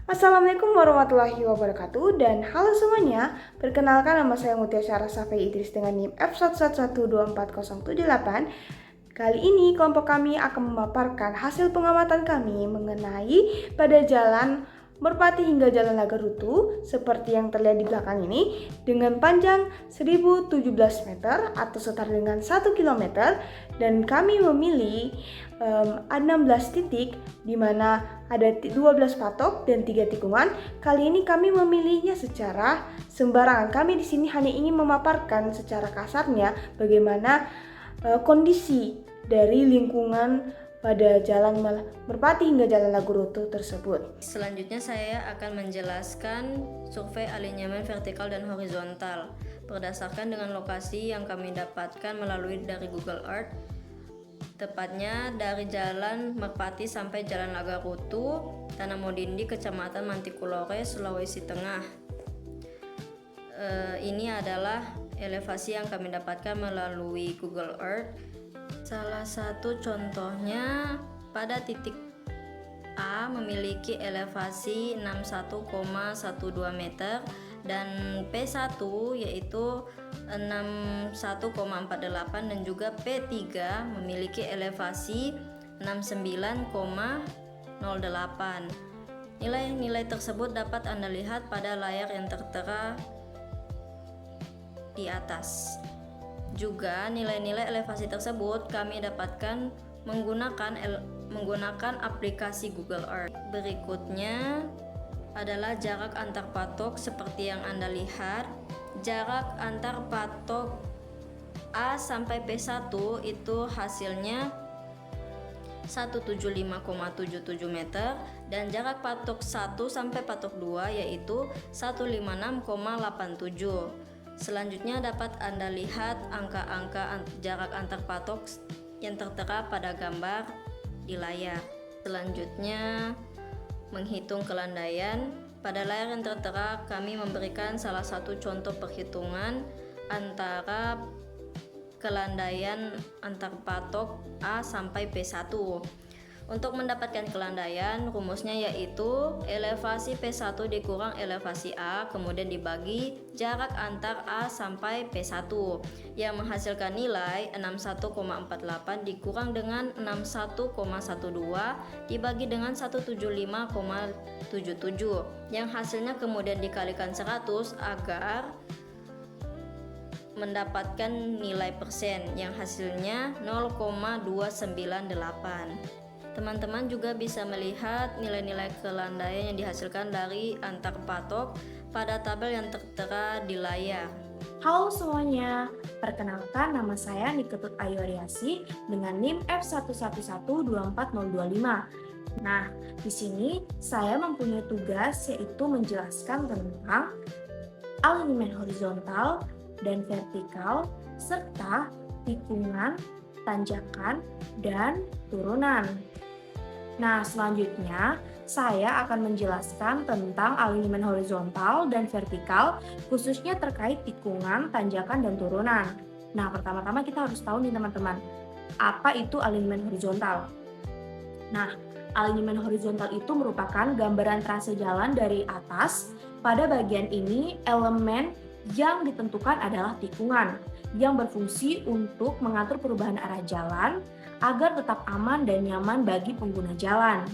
Assalamualaikum warahmatullahi wabarakatuh dan halo semuanya. Perkenalkan nama saya Mutia Syarah Safei Idris dengan NIM F1112408. Kali ini kelompok kami akan memaparkan hasil pengamatan kami mengenai pada jalan Merpati hingga Jalan Lagarutu seperti yang terlihat di belakang ini dengan panjang 1017 meter atau setara dengan 1 km dan kami memilih 16 titik di mana ada 12 patok dan 3 tikungan. Kali ini kami memilihnya secara sembarangan. Kami di sini hanya ingin memaparkan secara kasarnya bagaimana kondisi dari lingkungan pada Jalan Merpati hingga Jalan Lagarutu tersebut. Selanjutnya saya akan menjelaskan survei alinyamen vertikal dan horizontal berdasarkan dengan lokasi yang kami dapatkan melalui dari Google Earth, tepatnya dari Jalan Merpati sampai Jalan Lagarutu, Tanah Modindi, Kecamatan Mantikulore, Sulawesi Tengah. Ini adalah elevasi yang kami dapatkan melalui Google Earth. Salah satu contohnya pada titik A memiliki elevasi 61,12 meter dan P1 yaitu 61,48 dan juga P3 memiliki elevasi 69,08. Nilai-nilai tersebut dapat Anda lihat pada layar yang tertera di atas. Juga nilai-nilai elevasi tersebut kami dapatkan menggunakan aplikasi Google Earth. Berikutnya adalah jarak antar patok seperti yang Anda lihat. Jarak antar patok A sampai P1 itu hasilnya 175,77 meter dan jarak patok 1 sampai patok 2 yaitu 156,87. Selanjutnya dapat Anda lihat angka-angka jarak antar patok yang tertera pada gambar di layar. Selanjutnya menghitung kelandaian. Pada layar yang tertera kami memberikan salah satu contoh perhitungan antara kelandaian antar patok A sampai P1. Untuk mendapatkan kelandaian, rumusnya yaitu elevasi P1 dikurang elevasi A, kemudian dibagi jarak antar A sampai P1, yang menghasilkan nilai 61,48 dikurang dengan 61,12 dibagi dengan 175,77, yang hasilnya kemudian dikalikan 100 agar mendapatkan nilai persen, yang hasilnya 0,298. Teman-teman juga bisa melihat nilai-nilai kelandaian yang dihasilkan dari antar patok pada tabel yang tertera di layar. Halo semuanya, perkenalkan nama saya Niketut Ayu Aryasi dengan NIM F1112425. Nah, di sini saya mempunyai tugas yaitu menjelaskan tentang alinyemen horizontal dan vertikal serta tikungan, tanjakan, dan turunan. Nah, selanjutnya saya akan menjelaskan tentang alinyemen horizontal dan vertikal khususnya terkait tikungan, tanjakan, dan turunan. Nah, pertama-tama kita harus tahu nih teman-teman, apa itu alinyemen horizontal? Nah, alinyemen horizontal itu merupakan gambaran trase jalan dari atas. Pada bagian ini, elemen yang ditentukan adalah tikungan yang berfungsi untuk mengatur perubahan arah jalan agar tetap aman dan nyaman bagi pengguna jalan.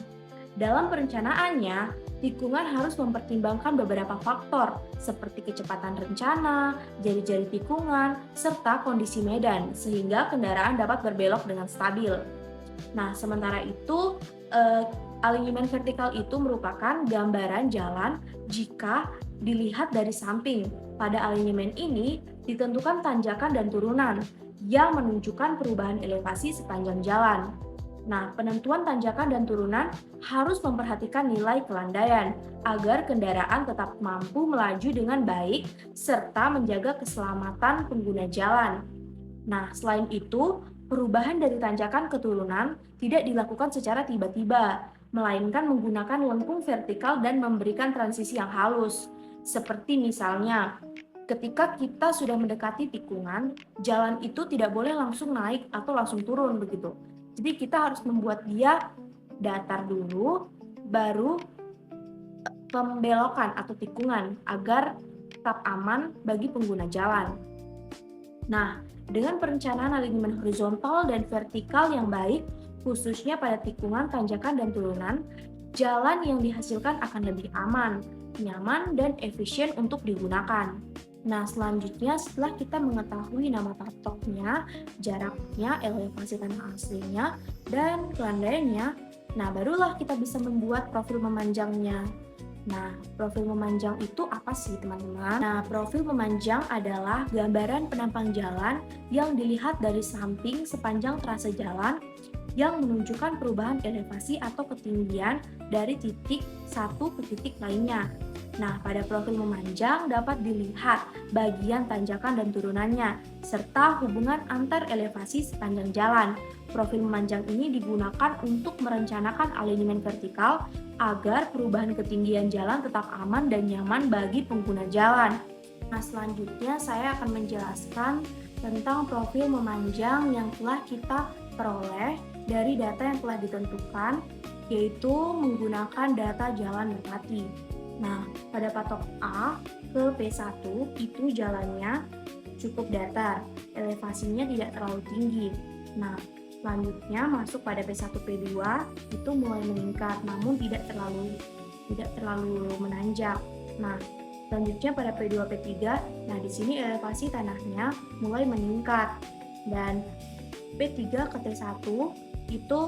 Dalam perencanaannya, tikungan harus mempertimbangkan beberapa faktor seperti kecepatan rencana, jari-jari tikungan, serta kondisi medan sehingga kendaraan dapat berbelok dengan stabil. Nah, sementara itu, alinyemen vertikal itu merupakan gambaran jalan jika dilihat dari samping. Pada alinyemen ini ditentukan tanjakan dan turunan yang menunjukkan perubahan elevasi sepanjang jalan. Nah, penentuan tanjakan dan turunan harus memperhatikan nilai kelandaian agar kendaraan tetap mampu melaju dengan baik serta menjaga keselamatan pengguna jalan. Nah, selain itu, perubahan dari tanjakan ke turunan tidak dilakukan secara tiba-tiba, melainkan menggunakan lengkung vertikal dan memberikan transisi yang halus. Seperti misalnya, ketika kita sudah mendekati tikungan, jalan itu tidak boleh langsung naik atau langsung turun begitu. Jadi kita harus membuat dia datar dulu, baru pembelokan atau tikungan agar tetap aman bagi pengguna jalan. Nah, dengan perencanaan alignment horizontal dan vertikal yang baik, khususnya pada tikungan, tanjakan, dan turunan, jalan yang dihasilkan akan lebih aman, nyaman, dan efisien untuk digunakan. Nah, selanjutnya setelah kita mengetahui nama patoknya, jaraknya, elevasi tanah aslinya, dan kelandaiannya, nah barulah kita bisa membuat profil memanjangnya. Nah, profil memanjang itu apa sih, teman-teman? Nah, profil memanjang adalah gambaran penampang jalan yang dilihat dari samping sepanjang trase jalan yang menunjukkan perubahan elevasi atau ketinggian dari titik satu ke titik lainnya. Nah, pada profil memanjang dapat dilihat bagian tanjakan dan turunannya, serta hubungan antar elevasi sepanjang jalan. Profil memanjang ini digunakan untuk merencanakan alignment vertikal agar perubahan ketinggian jalan tetap aman dan nyaman bagi pengguna jalan. Nah, selanjutnya saya akan menjelaskan tentang profil memanjang yang telah kita peroleh dari data yang telah ditentukan, yaitu menggunakan data jalan merpati. Nah, pada patok A ke P1 itu jalannya cukup datar, elevasinya tidak terlalu tinggi. Nah, selanjutnya masuk pada P1 P2 itu mulai meningkat namun tidak terlalu menanjak. Nah, selanjutnya pada P2 P3, nah di sini elevasi tanahnya mulai meningkat, dan P3 ke T1 itu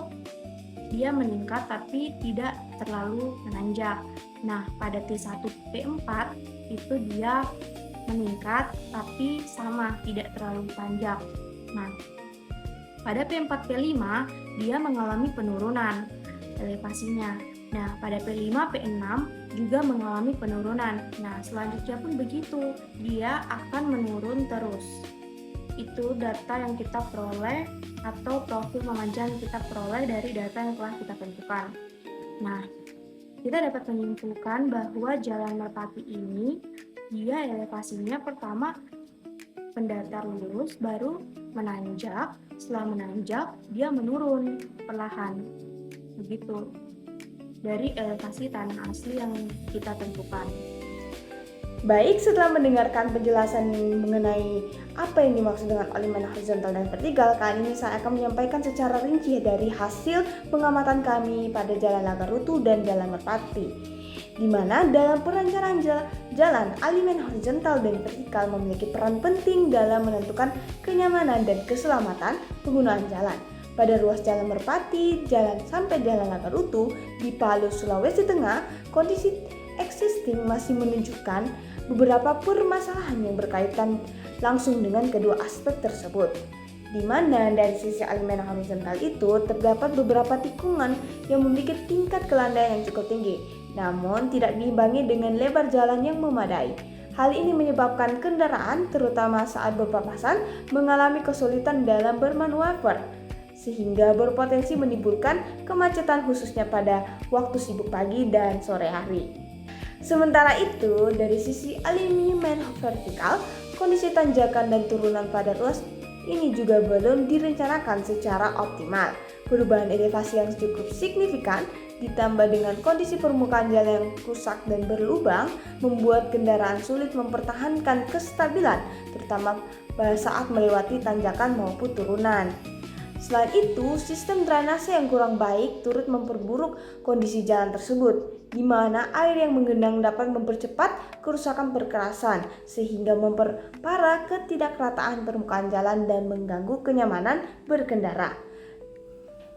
dia meningkat tapi tidak terlalu menanjak. Nah, pada T1 P4 itu dia meningkat tapi sama, tidak terlalu tanjak. Nah, pada P4 P5 dia mengalami penurunan elevasinya. Nah, pada P5 P6 juga mengalami penurunan. Nah, selanjutnya pun begitu, dia akan menurun terus. Itu data yang kita peroleh atau profil memanjang yang kita peroleh dari data yang telah kita tentukan. Nah, kita dapat menyimpulkan bahwa jalan merpati ini dia elevasinya pertama mendatar lurus, baru menanjak, setelah menanjak dia menurun perlahan. Begitu dari elevasi tanah asli yang kita tentukan. Baik, setelah mendengarkan penjelasan mengenai apa yang dimaksud dengan alignment horizontal dan vertikal, kali ini saya akan menyampaikan secara rinci dari hasil pengamatan kami pada Jalan Lagarutu dan Jalan Merpati, di mana dalam perencanaan jalan, alignment horizontal dan vertikal memiliki peran penting dalam menentukan kenyamanan dan keselamatan penggunaan jalan. Pada ruas Jalan Merpati, jalan sampai Jalan Lagarutu di Palu, Sulawesi Tengah, kondisi existing masih menunjukkan beberapa permasalahan yang berkaitan langsung dengan kedua aspek tersebut, di mana dari sisi alignment horizontal itu terdapat beberapa tikungan yang memiliki tingkat kelandaian yang cukup tinggi, namun tidak diimbangi dengan lebar jalan yang memadai. Hal ini menyebabkan kendaraan, terutama saat berpapasan, mengalami kesulitan dalam bermanuver, sehingga berpotensi menimbulkan kemacetan khususnya pada waktu sibuk pagi dan sore hari. Sementara itu, dari sisi alignment vertikal, kondisi tanjakan dan turunan pada ruas ini juga belum direncanakan secara optimal. Perubahan elevasi yang cukup signifikan ditambah dengan kondisi permukaan jalan yang rusak dan berlubang membuat kendaraan sulit mempertahankan kestabilan, terutama saat melewati tanjakan maupun turunan. Selain itu, sistem drainase yang kurang baik turut memperburuk kondisi jalan tersebut, di mana air yang menggenang dapat mempercepat kerusakan perkerasan sehingga memperparah ketidakrataan permukaan jalan dan mengganggu kenyamanan berkendara.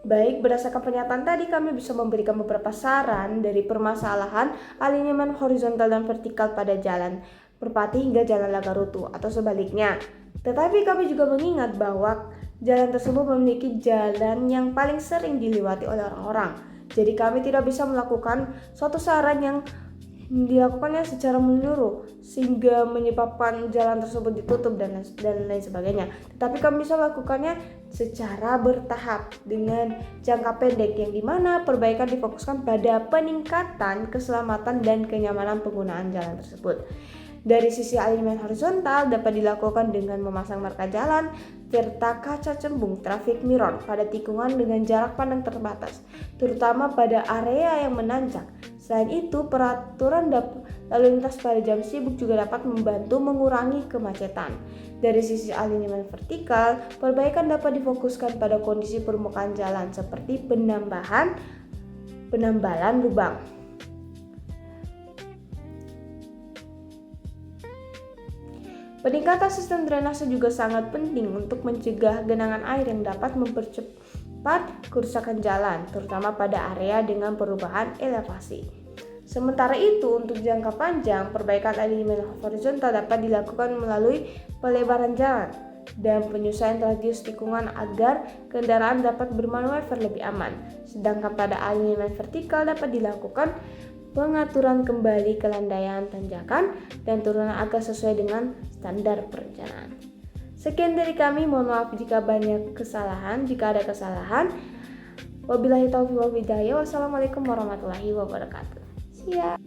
Baik, berdasarkan pernyataan tadi kami bisa memberikan beberapa saran dari permasalahan alignment horizontal dan vertikal pada jalan Merpati hingga Jalan Lagarutu atau sebaliknya. Tetapi kami juga mengingat bahwa jalan tersebut memiliki jalan yang paling sering dilewati oleh orang-orang. Jadi kami tidak bisa melakukan suatu saran yang dilakukannya secara menyeluruh sehingga menyebabkan jalan tersebut ditutup dan lain sebagainya. Tetapi kami bisa melakukannya secara bertahap dengan jangka pendek, yang dimana perbaikan difokuskan pada peningkatan keselamatan dan kenyamanan penggunaan jalan tersebut. Dari sisi alignment horizontal dapat dilakukan dengan memasang marka jalan serta kaca cembung traffic mirror pada tikungan dengan jarak pandang terbatas, terutama pada area yang menanjak, Selain itu, peraturan lalu lintas pada jam sibuk juga dapat membantu mengurangi kemacetan. Dari sisi alignment vertikal, perbaikan dapat difokuskan pada kondisi permukaan jalan seperti penambalan lubang. Peningkatan sistem drainase juga sangat penting untuk mencegah genangan air yang dapat mempercepat kerusakan jalan, terutama pada area dengan perubahan elevasi. Sementara itu, untuk jangka panjang, perbaikan alignment horizontal dapat dilakukan melalui pelebaran jalan dan penyesuaian radius tikungan agar kendaraan dapat bermanuver lebih aman. Sedangkan pada alignment vertikal dapat dilakukan pengaturan kembali ke landaian tanjakan dan turunan agar sesuai dengan standar perencanaan. Sekian dari kami, mohon maaf jika ada kesalahan. Wabillahi taufiq wal hidayah. Wassalamualaikum warahmatullahi wabarakatuh. Siap.